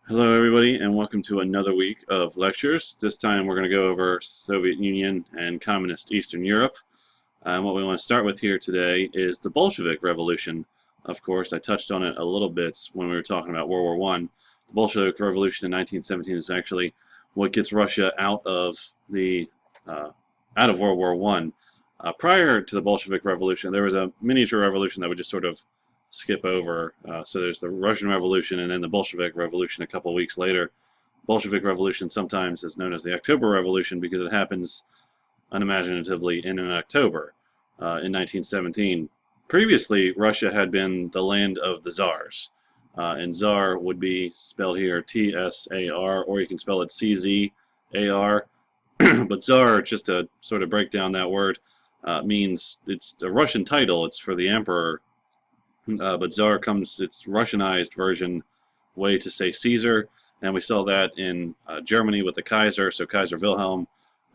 Hello, everybody, and welcome to another week of lectures. This time we're going to go over Soviet Union and Communist Eastern Europe. And what we want to start with here today is the Bolshevik Revolution. Of course, I touched on it a little bit when we were talking about World War I. The Bolshevik Revolution in 1917 is actually what gets Russia out of World War I. Prior to the Bolshevik Revolution, there was a miniature revolution that would just sort of skip over. So there's the Russian Revolution and then the Bolshevik Revolution a couple of weeks later. Bolshevik Revolution sometimes is known as the October Revolution because it happens unimaginatively in October in 1917. Previously, Russia had been the land of the Tsars. And Tsar would be spelled here Tsar, or you can spell it Czar. But Tsar, just to sort of break down that word, means it's a Russian title. It's for the emperor. But Tsar comes, its Russianized version way to say Caesar. And we saw that in Germany with the Kaiser, so Kaiser Wilhelm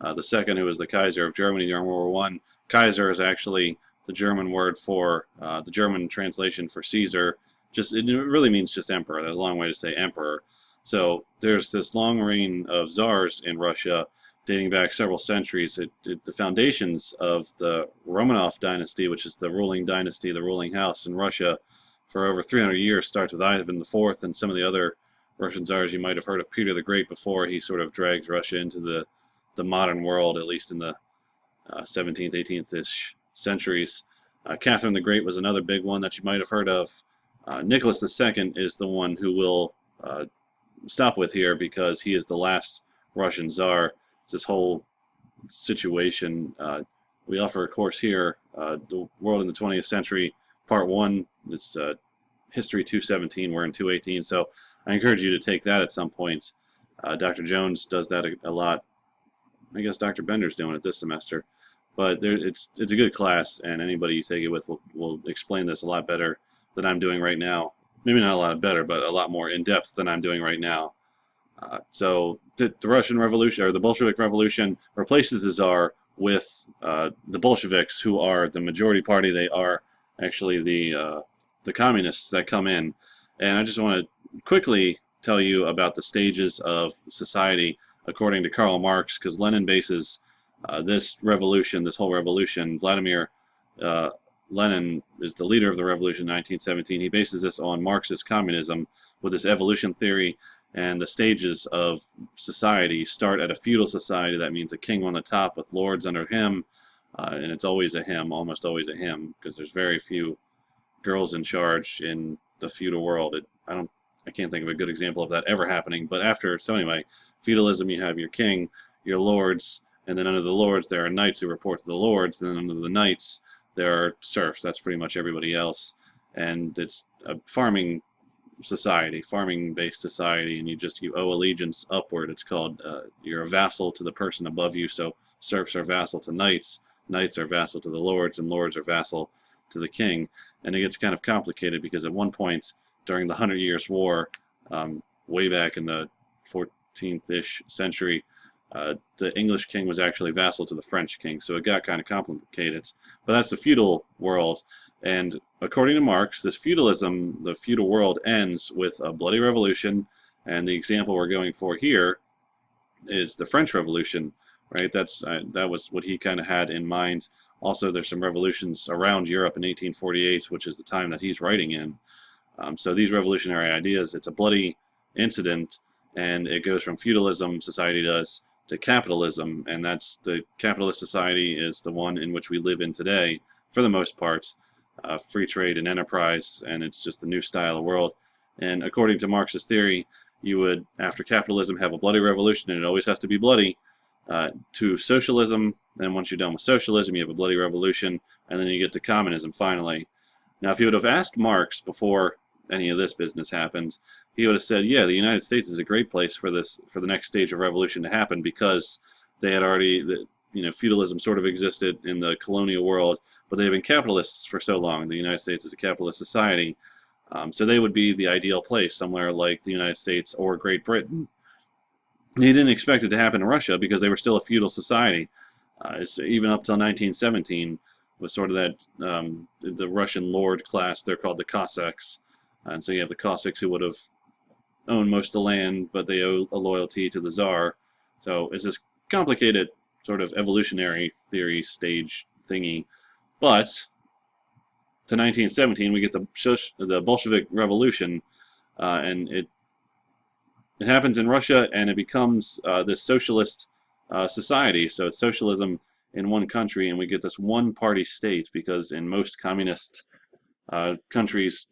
II, who was the Kaiser of Germany during World War I. Kaiser is actually the German word for, the German translation for Caesar. It really means just emperor. There's a long way to say emperor. So there's this long reign of czars in Russia dating back several centuries. The foundations of the Romanov dynasty, which is the ruling dynasty, the ruling house in Russia for over 300 years, starts with Ivan IV and some of the other Russian czars. You might have heard of Peter the Great before. He sort of drags Russia into the modern world, at least in the 17th, 18th-ish centuries. Catherine the Great was another big one that you might have heard of. Nicholas II is the one who we'll stop with here because he is the last Russian czar. This whole situation. We offer a course here, The World in the 20th Century, Part 1. It's History 217. We're in 218, so I encourage you to take that at some point. Dr. Jones does that a lot. I guess Dr. Bender's doing it this semester. But it's a good class, and anybody you take it with will explain this a lot better than I'm doing right now. Maybe not a lot better, but a lot more in-depth than I'm doing right now. So the Russian Revolution, or the Bolshevik Revolution, replaces the Tsar with the Bolsheviks, who are the majority party. They are actually the communists that come in. And I just want to quickly tell you about the stages of society according to Karl Marx, because Lenin bases this whole revolution. Vladimir Lenin is the leader of the revolution in 1917. He bases this on Marxist communism with this evolution theory. And the stages of society start at a feudal society. That means a king on the top with lords under him, and it's always a him, almost always a him, because there's very few girls in charge in the feudal world. I can't think of a good example of that ever happening. But anyway, feudalism, you have your king, your lords, and then under the lords there are knights who report to the lords. And then under the knights there are serfs. That's pretty much everybody else, and it's a farming farming-based society, and you owe allegiance upward. It's called you're a vassal to the person above you. So serfs are vassal to knights, knights are vassal to the lords, and lords are vassal to the king. And it gets kind of complicated because at one point during the 100 Years' War, way back in the 14th-ish century, the English king was actually vassal to the French king, so it got kind of complicated. But that's the feudal world. And according to Marx, this feudalism, the feudal world, ends with a bloody revolution, and the example we're going for here is the French Revolution, right? That was what he kind of had in mind. Also, there's some revolutions around Europe in 1848, which is the time that he's writing in. So these revolutionary ideas, it's a bloody incident, and it goes from feudalism, society does, to capitalism, and that's the capitalist society is the one in which we live in today, for the most part. Free trade and enterprise, and it's just a new style of world. And according to Marx's theory, you would, after capitalism, have a bloody revolution, and it always has to be bloody, to socialism. Then once you're done with socialism, you have a bloody revolution, and then you get to communism finally. Now, if you would have asked Marx before any of this business happens, he would have said, yeah, the United States is a great place for the next stage of revolution to happen, because they had already, feudalism sort of existed in the colonial world, but they've been capitalists for so long. The United States is a capitalist society, so they would be the ideal place, somewhere like the United States or Great Britain. They didn't expect it to happen in Russia because they were still a feudal society. Even up till 1917 was sort of that, the Russian lord class. They're called the Cossacks. And so you have the Cossacks who would have own most of the land, but they owe a loyalty to the Tsar. So it's this complicated sort of evolutionary theory stage thingy. But to 1917, we get the Bolshevik Revolution, and it happens in Russia, and it becomes this socialist society. So it's socialism in one country, and we get this one-party state, because in most communist countries,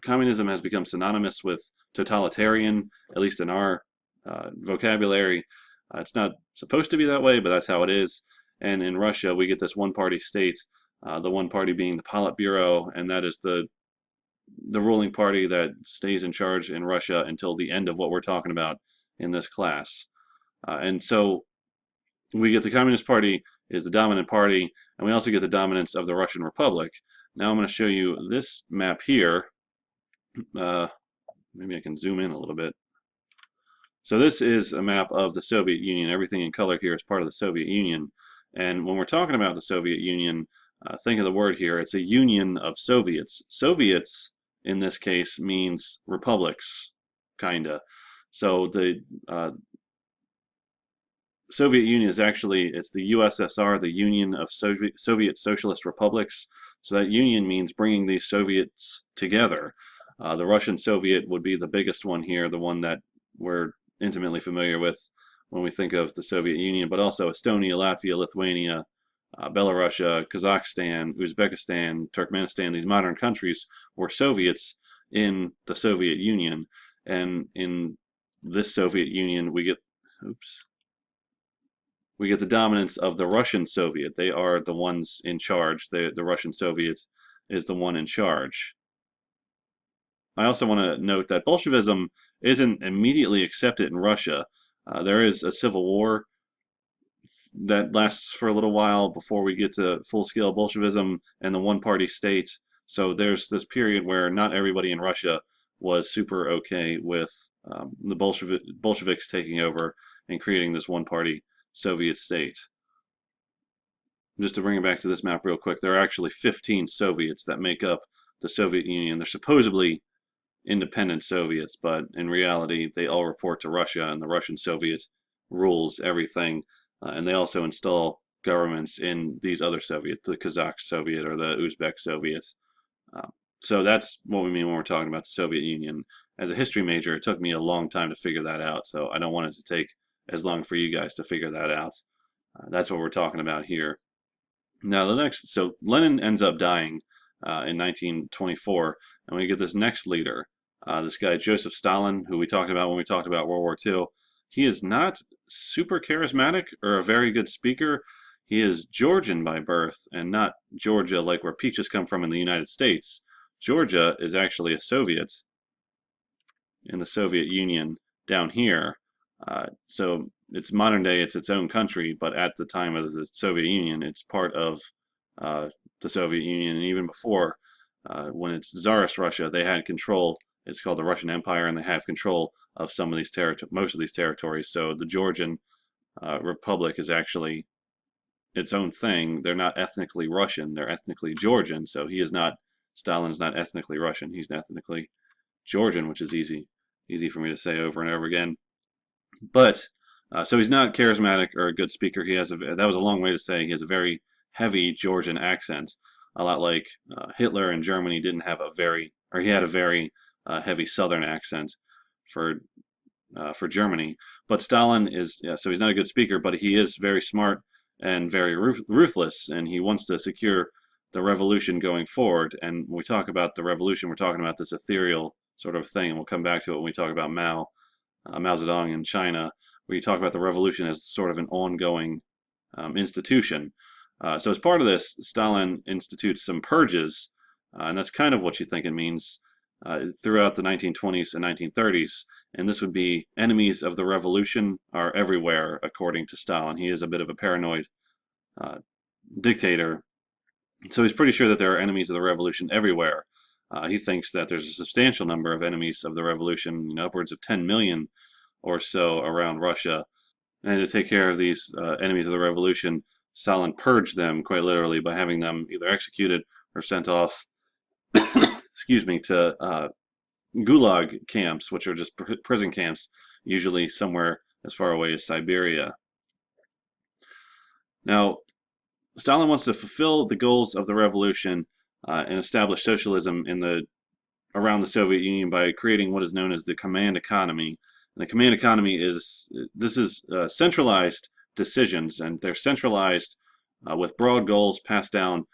communism has become synonymous with totalitarian, at least in our vocabulary. It's not supposed to be that way, but that's how it is. And in Russia, we get this one-party state, the one party being the Politburo, and that is the ruling party that stays in charge in Russia until the end of what we're talking about in this class. And so we get the Communist Party is the dominant party, and we also get the dominance of the Russian Republic. Now I'm going to show you this map here. Maybe I can zoom in a little bit. So this is a map of the Soviet Union. Everything in color here is part of the Soviet Union. And when we're talking about the Soviet Union, think of the word here. It's a union of Soviets. Soviets, in this case, means republics, kinda. So the Soviet Union is actually, it's the USSR, the Union of Soviet Socialist Republics. So that union means bringing these Soviets together. The Russian Soviet would be the biggest one here, the one that we're intimately familiar with when we think of the Soviet Union, but also Estonia, Latvia, Lithuania, Belarus, Kazakhstan, Uzbekistan, Turkmenistan. These modern countries were Soviets in the Soviet Union, and in this Soviet Union we get the dominance of the Russian Soviet. They are the ones in charge. The Russian Soviet is the one in charge. I also want to note that Bolshevism isn't immediately accepted in Russia. There is a civil war that lasts for a little while before we get to full-scale Bolshevism and the one-party state. So there's this period where not everybody in Russia was super okay with the Bolsheviks taking over and creating this one-party Soviet state. Just to bring it back to this map real quick, there are actually 15 Soviets that make up the Soviet Union. They're supposedly independent Soviets, but in reality they all report to Russia, and the Russian Soviet rules everything. And they also install governments in these other Soviets, the Kazakh Soviet or the Uzbek Soviets. So that's what we mean when we're talking about the Soviet Union. As a history major, it took me a long time to figure that out, so I don't want it to take as long for you guys to figure that out. That's what we're talking about here. Now so Lenin ends up dying in 1924, and we get this next leader, this guy Joseph Stalin, who we talked about when we talked about World War II. He is not super charismatic or a very good speaker. He is Georgian by birth, and not Georgia like where peaches come from in the United States. Georgia is actually a Soviet in the Soviet Union down here. So it's modern day, it's its own country, but at the time of the Soviet Union, it's part of the Soviet Union. And even before, when it's Tsarist Russia, they had control. It's called the Russian Empire, and they have control of some of these most of these territories. So the Georgian Republic is actually its own thing. They're not ethnically Russian, they're ethnically Georgian. So Stalin is not ethnically Russian, he's ethnically Georgian, which is easy for me to say over and over again. But so he's not charismatic or a good speaker. That was a long way to say he has a very heavy Georgian accent, a lot like Hitler in Germany he had a very heavy Southern accent for Germany. But Stalin so he's not a good speaker, but he is very smart and very ruthless, and he wants to secure the revolution going forward. And when we talk about the revolution, we're talking about this ethereal sort of thing, and we'll come back to it when we talk about Mao Zedong in China, where you talk about the revolution as sort of an ongoing institution. So as part of this, Stalin institutes some purges, and that's kind of what you think it means throughout the 1920s and 1930s. And this would be enemies of the revolution are everywhere, according to Stalin. He is a bit of a paranoid dictator. So he's pretty sure that there are enemies of the revolution everywhere. He thinks that there's a substantial number of enemies of the revolution, upwards of 10 million or so around Russia. And to take care of these enemies of the revolution, Stalin purged them quite literally by having them either executed or sent off excuse me, to gulag camps, which are just prison camps, usually somewhere as far away as Siberia. Now, Stalin wants to fulfill the goals of the revolution and establish socialism around the Soviet Union by creating what is known as the command economy. And the command economy is centralized decisions, and they're centralized with broad goals passed down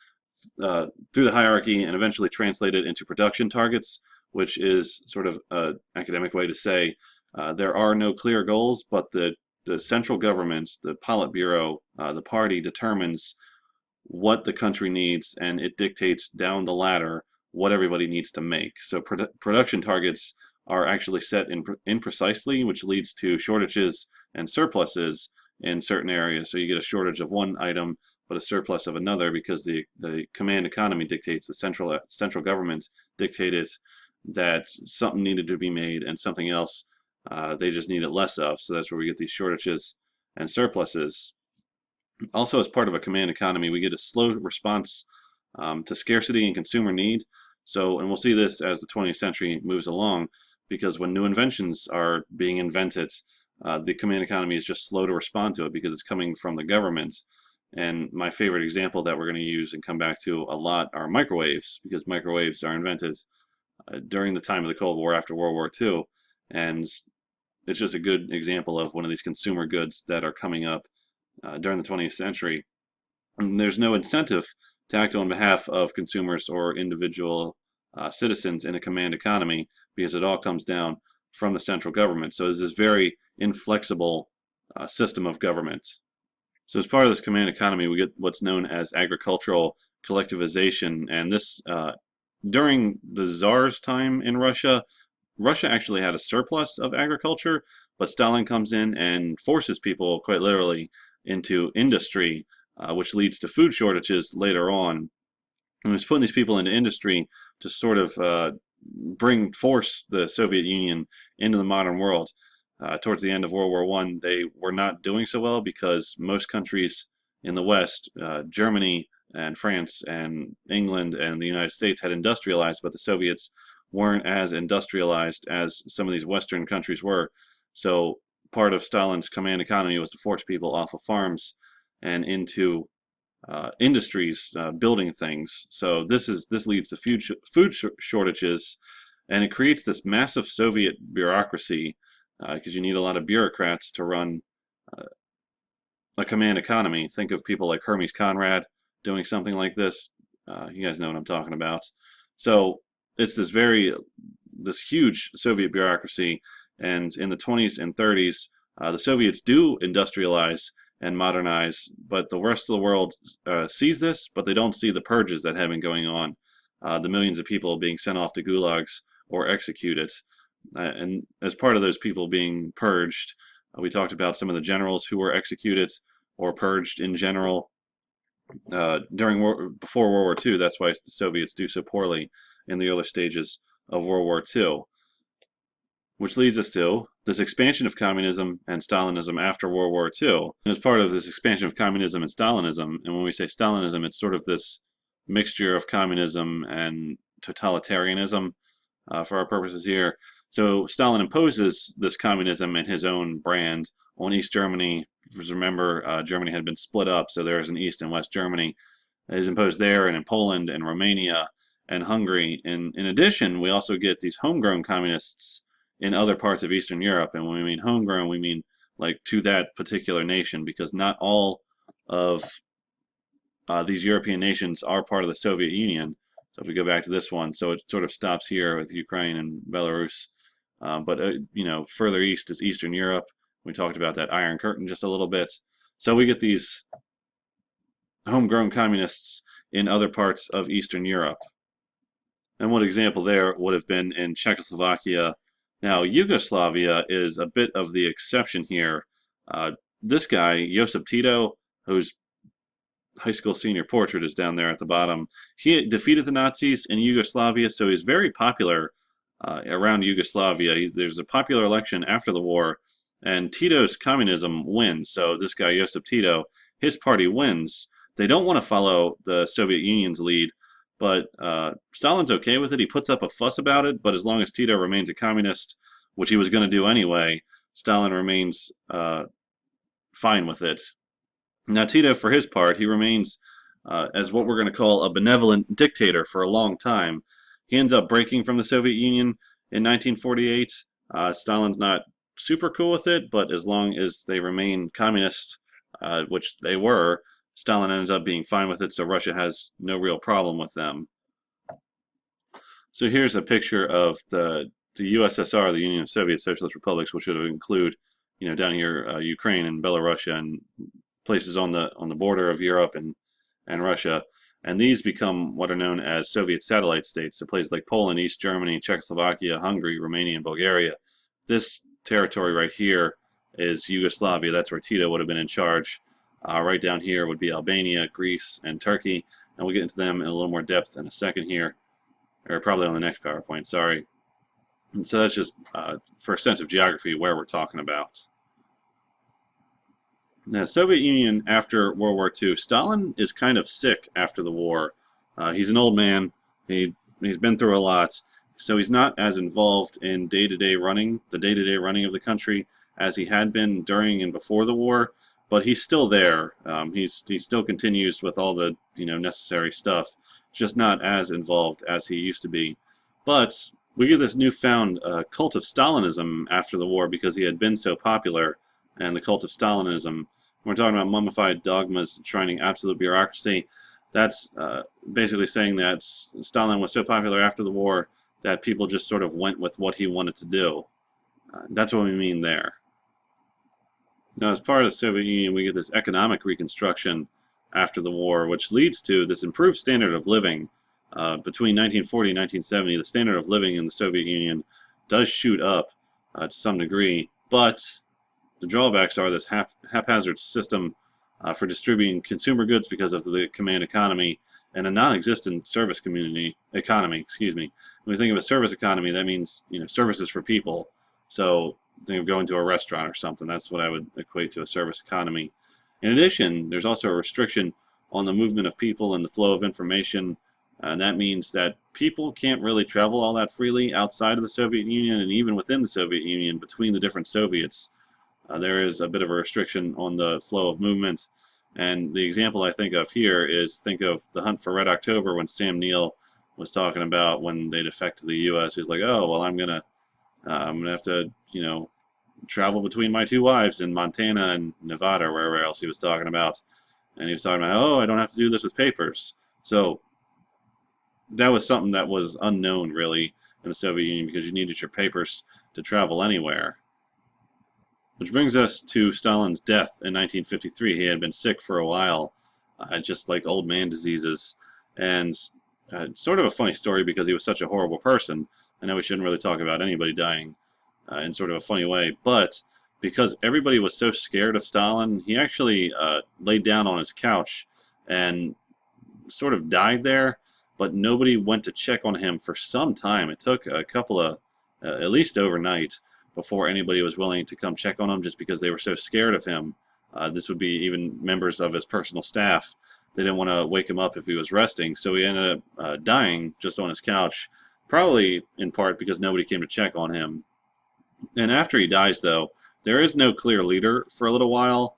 through the hierarchy and eventually translated into production targets, which is sort of an academic way to say there are no clear goals, but the central governments, the Politburo, the party determines what the country needs, and it dictates down the ladder what everybody needs to make. So production targets are actually set imprecisely, which leads to shortages and surpluses in certain areas. So you get a shortage of one item, but a surplus of another, because the command economy dictates, the central government dictated that something needed to be made and something else they just needed less of. So that's where we get these shortages and surpluses. Also, as part of a command economy, we get a slow response to scarcity and consumer need. So, and we'll see this as the 20th century moves along, because when new inventions are being invented, the command economy is just slow to respond to it because it's coming from the government. And my favorite example that we're going to use and come back to a lot are microwaves, because microwaves are invented during the time of the Cold War, after World War II. And it's just a good example of one of these consumer goods that are coming up during the 20th century. And there's no incentive to act on behalf of consumers or individual citizens in a command economy, because it all comes down from the central government. So it's this very inflexible system of government. So as part of this command economy, we get what's known as agricultural collectivization. And this, during the Tsar's time in Russia, Russia actually had a surplus of agriculture, but Stalin comes in and forces people, quite literally, into industry, which leads to food shortages later on. And he's putting these people into industry to sort of force the Soviet Union into the modern world. Towards the end of World War I, they were not doing so well, because most countries in the West, Germany and France and England and the United States, had industrialized, but the Soviets weren't as industrialized as some of these Western countries were. So part of Stalin's command economy was to force people off of farms and into industries, building things. So this leads to food shortages, and it creates this massive Soviet bureaucracy, because you need a lot of bureaucrats to run a command economy. Think of people like Hermes Conrad doing something like this. You guys know what I'm talking about. So it's this huge Soviet bureaucracy, and in the 20s and 30s, the Soviets do industrialize and modernize, but the rest of the world sees this, but they don't see the purges that have been going on, the millions of people being sent off to gulags or executed. And as part of those people being purged, we talked about some of the generals who were executed or purged in general before World War II. That's why the Soviets do so poorly in the early stages of World War II. Which leads us to this expansion of communism and Stalinism after World War II. And as part of this expansion of communism and Stalinism, and when we say Stalinism, it's sort of this mixture of communism and totalitarianism for our purposes here. So Stalin imposes this communism and his own brand on East Germany. Because remember, Germany had been split up, so there is an East and West Germany. It is imposed there and in Poland and Romania and Hungary. And in addition, we also get these homegrown communists in other parts of Eastern Europe. And when we mean homegrown, we mean like to that particular nation, because not all of these European nations are part of the Soviet Union. So if we go back to this one, so it sort of stops here with Ukraine and Belarus. But further east is Eastern Europe. We talked about that Iron Curtain just a little bit. So we get these homegrown communists in other parts of Eastern Europe. And one example there would have been in Czechoslovakia. Now, Yugoslavia is a bit of the exception here. This guy, Josip Tito, whose high school senior portrait is down there at the bottom, he defeated the Nazis in Yugoslavia, so he's very popular around Yugoslavia. There's a popular election after the war, and Tito's communism wins. So this guy, Josip Tito, his party wins. They don't want to follow the Soviet Union's lead, but Stalin's okay with it. He puts up a fuss about it, but as long as Tito remains a communist, which he was going to do anyway, Stalin remains fine with it. Now, Tito, for his part, he remains as what we're going to call a benevolent dictator for a long time. He ends up breaking from the Soviet Union in 1948. Stalin's not super cool with it, but as long as they remain communist, which they were, Stalin ends up being fine with it, so Russia has no real problem with them. So here's a picture of the USSR, the Union of Soviet Socialist Republics, which would include, down here, Ukraine and Belarus and places on the border of Europe and Russia. And these become what are known as Soviet satellite states. So places like Poland, East Germany, Czechoslovakia, Hungary, Romania, and Bulgaria. This territory right here is Yugoslavia. That's where Tito would have been in charge. Right down here would be Albania, Greece, and Turkey. And we'll get into them in a little more depth in a second here. Or probably on the next PowerPoint, sorry. And so that's just for a sense of geography where we're talking about. Now, Soviet Union after World War II, Stalin is kind of sick after the war. He's an old man. He's been through a lot. So he's not as involved in day-to-day running, the day-to-day running of the country, as he had been during and before the war. But he's still there. He still continues with all the necessary stuff, just not as involved as he used to be. But we get this newfound cult of Stalinism after the war because he had been so popular, and the cult of Stalinism. We're talking about mummified dogmas enshrining absolute bureaucracy. That's basically saying that Stalin was so popular after the war that people just sort of went with what he wanted to do. That's what we mean there. Now, as part of the Soviet Union, we get this economic reconstruction after the war, which leads to this improved standard of living. Between 1940 and 1970, the standard of living in the Soviet Union does shoot up to some degree, but the drawbacks are this haphazard system for distributing consumer goods because of the command economy and a non-existent service economy. When we think of a service economy, that means services for people. So think of going to a restaurant or something. That's what I would equate to a service economy. In addition, there's also a restriction on the movement of people and the flow of information. And that means that people can't really travel all that freely outside of the Soviet Union, and even within the Soviet Union, between the different Soviets. There is a bit of a restriction on the flow of movement. And the example I think of here is, think of the Hunt for Red October, when Sam Neill was talking about when they defected to the U.S. He's like, oh, well, I'm gonna have to, travel between my two wives in Montana and Nevada, or wherever else he was talking about. And he was talking about, oh, I don't have to do this with papers. So that was something that was unknown, really, in the Soviet Union, because you needed your papers to travel anywhere. Which brings us to Stalin's death in 1953. He had been sick for a while, just like old man diseases. And sort of a funny story because he was such a horrible person. I know we shouldn't really talk about anybody dying in sort of a funny way, but because everybody was so scared of Stalin, he actually laid down on his couch and sort of died there, but nobody went to check on him for some time. It took a couple of, at least overnight, before anybody was willing to come check on him, just because they were so scared of him. This would be even members of his personal staff. They didn't want to wake him up if he was resting, so he ended up dying just on his couch, probably in part because nobody came to check on him. And after he dies, though, there is no clear leader for a little while.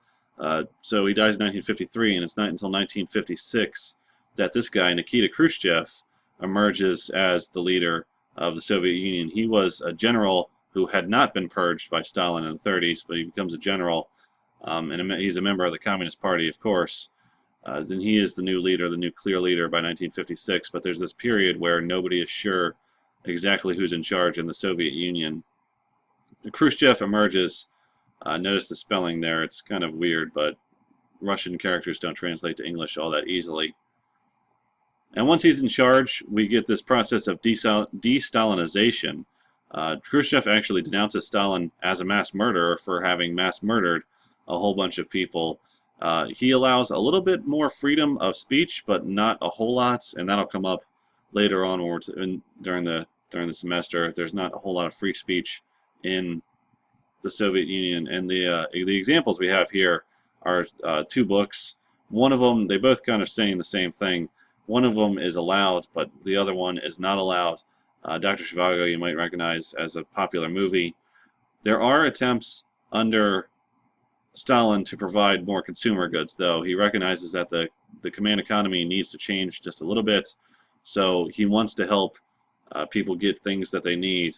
So he dies in 1953, and it's not until 1956 that this guy, Nikita Khrushchev, emerges as the leader of the Soviet Union. He was a general who had not been purged by Stalin in the 30s, but he becomes a general, and he's a member of the Communist Party, of course. Then he is the new leader, the new clear leader by 1956, but there's this period where nobody is sure exactly who's in charge in the Soviet Union. Khrushchev emerges. Notice the spelling there. It's kind of weird, but Russian characters don't translate to English all that easily. And once he's in charge, we get this process of de-Stalinization. Khrushchev actually denounces Stalin as a mass murderer for having mass murdered a whole bunch of people. He allows a little bit more freedom of speech, but not a whole lot, and that'll come up later on during the semester. There's not a whole lot of free speech in the Soviet Union, and the examples we have here are two books. One of them, they both kind of saying the same thing. one of them is allowed, but the other one is not allowed. Dr. Zhivago you might recognize as a popular movie. There are attempts under Stalin to provide more consumer goods, though. He recognizes that the command economy needs to change just a little bit, so he wants to help people get things that they need,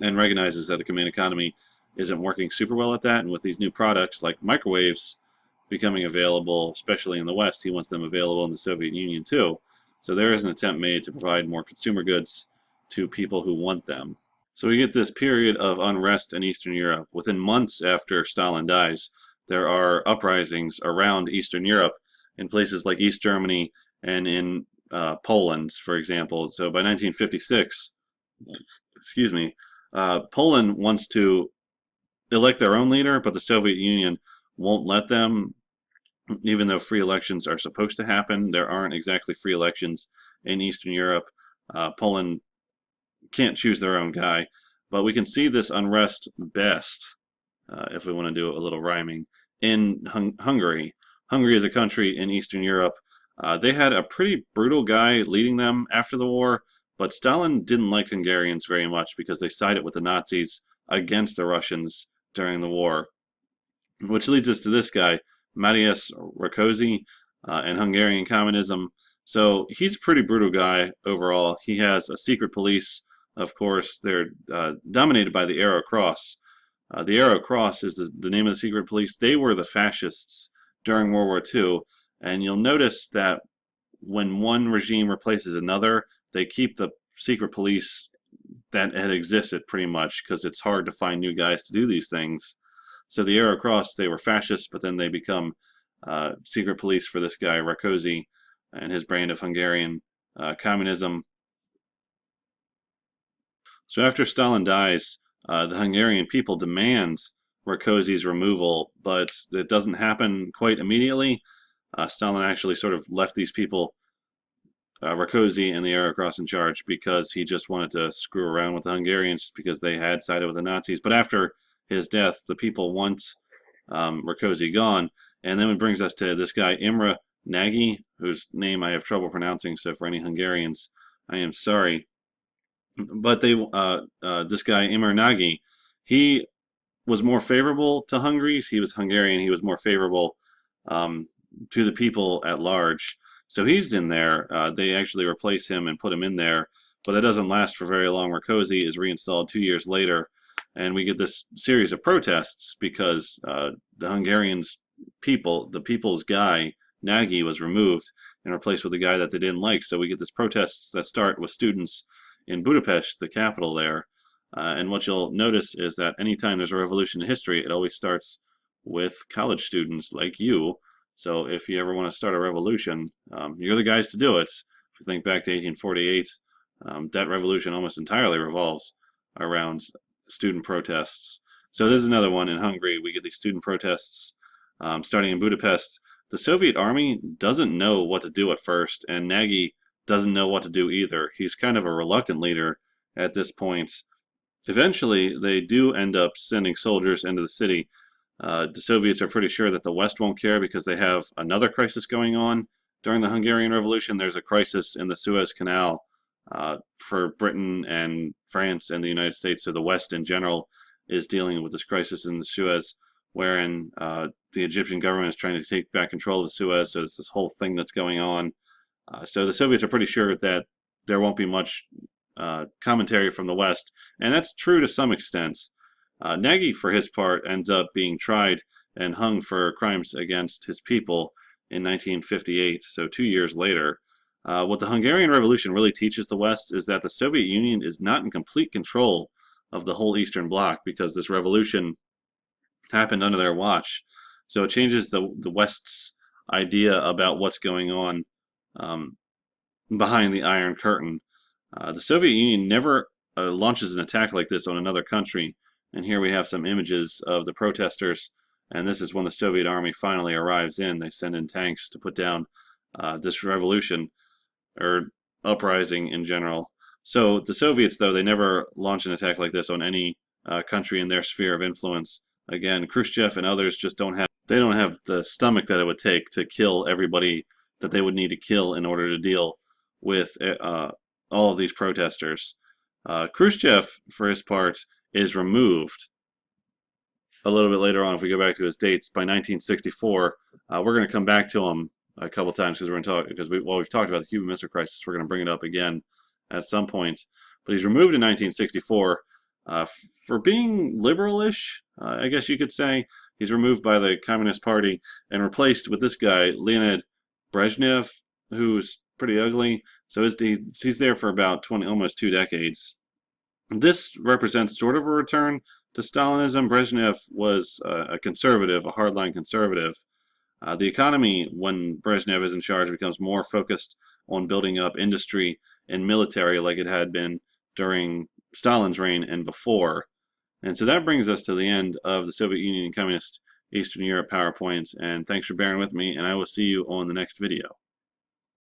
and recognizes that the command economy isn't working super well at that. And with these new products like microwaves becoming available, especially in the West, he wants them available in the Soviet Union too. So there is an attempt made to provide more consumer goods to people who want them. So we get this period of unrest in Eastern Europe. Within months after Stalin dies, there are uprisings around Eastern Europe in places like East Germany and in Poland, for example. So by 1956, excuse me, Poland wants to elect their own leader, but the Soviet Union won't let them, even though free elections are supposed to happen. There aren't exactly free elections in Eastern Europe. Poland can't choose their own guy, but we can see this unrest best, if we want to do a little rhyming, in Hungary. Hungary is a country in Eastern Europe. They had a pretty brutal guy leading them after the war, but Stalin didn't like Hungarians very much because they sided with the Nazis against the Russians during the war, which leads us to this guy, Matyas Rákosi, and Hungarian communism. So he's a pretty brutal guy overall. He has a secret police. Of course, they're dominated by the Arrow Cross. The Arrow Cross is the name of the secret police. They were the fascists during World War II, and you'll notice that when one regime replaces another, they keep the secret police that had existed pretty much, because it's hard to find new guys to do these things. So the Arrow Cross, they were fascists, but then they become secret police for this guy, Rákosi, and his brand of Hungarian communism. So after Stalin dies, the Hungarian people demand Rákosi's removal, but it doesn't happen quite immediately. Stalin actually sort of left these people, Rákosi and the Arrow Cross, in charge because he just wanted to screw around with the Hungarians because they had sided with the Nazis. But after his death, the people want Rákosi gone. And then it brings us to this guy, Imre Nagy, whose name I have trouble pronouncing, so for any Hungarians, I am sorry. But this guy, Imre Nagy, he was more favorable to Hungary. He was Hungarian. He was more favorable to the people at large. So he's in there. They actually replace him and put him in there. But that doesn't last for very long. Rákosi is reinstalled 2 years later. And we get this series of protests because the Hungarians' people, the people's guy, Nagy, was removed and replaced with a guy that they didn't like. So we get these protests that start with students in Budapest, the capital there. And what you'll notice is that anytime there's a revolution in history, it always starts with college students like you. So if you ever want to start a revolution, you're the guys to do it. If you think back to 1848, that revolution almost entirely revolves around student protests. So this is another one in Hungary. We get these student protests starting in Budapest. The Soviet army doesn't know what to do at first, and Nagy doesn't know what to do either. He's kind of a reluctant leader at this point. Eventually, they do end up sending soldiers into the city. The Soviets are pretty sure that the West won't care because they have another crisis going on. During the Hungarian Revolution, there's a crisis in the Suez Canal for Britain and France and the United States. So the West in general is dealing with this crisis in the Suez, wherein the Egyptian government is trying to take back control of the Suez. So it's this whole thing that's going on. So the Soviets are pretty sure that there won't be much commentary from the West, and that's true to some extent. Nagy, for his part, ends up being tried and hung for crimes against his people in 1958, so 2 years later. What the Hungarian Revolution really teaches the West is that the Soviet Union is not in complete control of the whole Eastern Bloc, because this revolution happened under their watch. So it changes the West's idea about what's going on behind the Iron Curtain. The Soviet Union never launches an attack like this on another country. And here we have some images of the protesters. And this is when the Soviet army finally arrives in. They send in tanks to put down this revolution, or uprising in general. So the Soviets, though, they never launch an attack like this on any country in their sphere of influence. Again, Khrushchev and others just don't have the stomach that it would take to kill everybody that they would need to kill in order to deal with all of these protesters. Khrushchev, for his part, is removed a little bit later on. If we go back to his dates, by 1964, we're going to come back to him a couple times because we're going to talk, because while we've talked about the Cuban Missile Crisis, we're going to bring it up again at some point. But he's removed in 1964 for being liberalish, I guess you could say. He's removed by the Communist Party and replaced with this guy, Leonid Brezhnev, who's pretty ugly. So he's there for about almost 2 decades. This represents sort of a return to Stalinism. Brezhnev was a conservative, a hardline conservative. The economy, when Brezhnev is in charge, becomes more focused on building up industry and military like it had been during Stalin's reign and before. And so that brings us to the end of the Soviet Union and Communist Eastern Europe PowerPoints. And thanks for bearing with me, and I will see you on the next video.